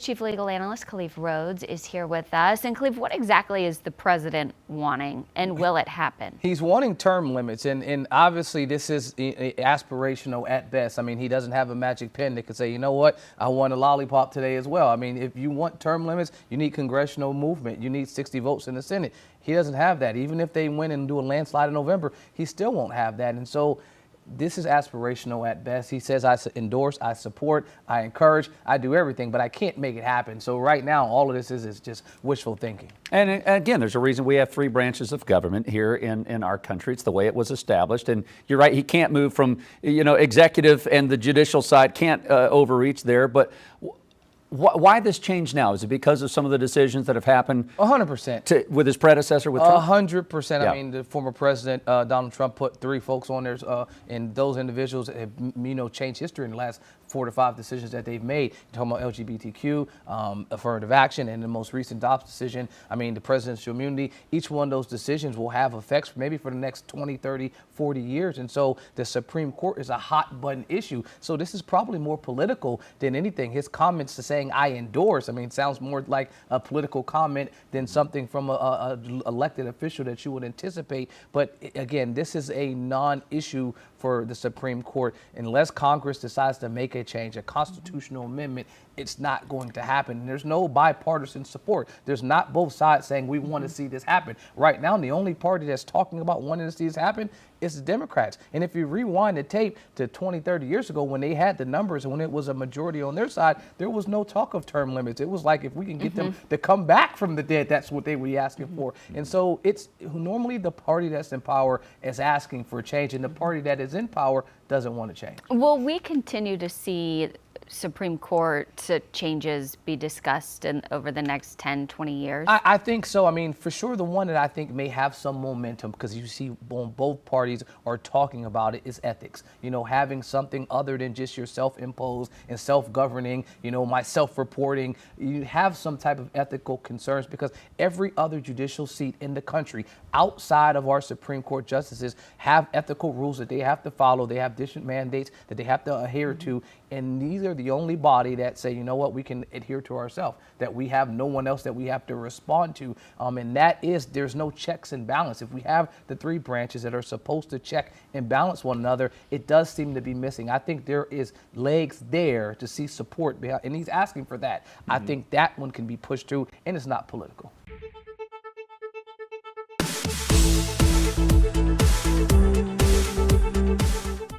Chief Legal Analyst Khalif Rhodes is here with us. And Khalif, what exactly is the president wanting, and will it happen? He's wanting term limits, and obviously this is aspirational at best. I mean, he doesn't have a magic pen that can say, you know what, I want a lollipop today as well. I mean, if you want term limits, you need congressional movement. You need 60 votes in the Senate. He doesn't have that. Even if they win and do a landslide in November, he still won't have that. And so this is aspirational at best. He says, I endorse, I support, I encourage, I do everything, but I can't make it happen. So right now, all of this is just wishful thinking. And again, there's a reason we have three branches of government here in our country. It's the way it was established. And you're right, he can't move from, executive and the judicial side can't overreach there. But why this change now? Is it because of some of the decisions that have happened 100% with his predecessor, with Trump? 100%. Yeah. I mean, the former president, Donald Trump, put 3 folks on there, and those individuals have, changed history in the last 4 to 5 decisions that they've made. You're talking about LGBTQ, affirmative action, and the most recent Dobbs decision. I mean, the presidential immunity. Each one of those decisions will have effects maybe for the next 20, 30, 40 years. And so the Supreme Court is a hot button issue. So this is probably more political than anything. His comments to saying I endorse, I mean, sounds more like a political comment than something from a elected official that you would anticipate. But again, this is a non-issue for the Supreme Court. Unless Congress decides to make a change, a constitutional amendment, it's not going to happen. And there's no bipartisan support. There's not both sides saying we want to see this happen. Right now, the only party that's talking about wanting to see this happen is the Democrats. And if you rewind the tape to 20, 30 years ago when they had the numbers and when it was a majority on their side, there was no talk of term limits. It was like if we can get them to come back from the dead, that's what they were asking for. And so it's normally the party that's in power is asking for change, and the party that is in power doesn't want to change. Will we continue to see Supreme Court changes be discussed over the next 10, 20 years? I think so. I mean, for sure, the one that I think may have some momentum, because you see both parties are talking about it, is ethics. Having something other than just your self-imposed and self-governing, my self-reporting. You have some type of ethical concerns, because every other judicial seat in the country outside of our Supreme Court justices have ethical rules that they have to follow. They have different mandates that they have to adhere to. And these are the only body that say, you know what, we can adhere to ourselves, that we have no one else that we have to respond to. And that is, there's no checks and balance. If we have the 3 branches that are supposed to check and balance one another, it does seem to be missing. I think there is legs there to see support behind, and he's asking for that. I think that one can be pushed through, and it's not political.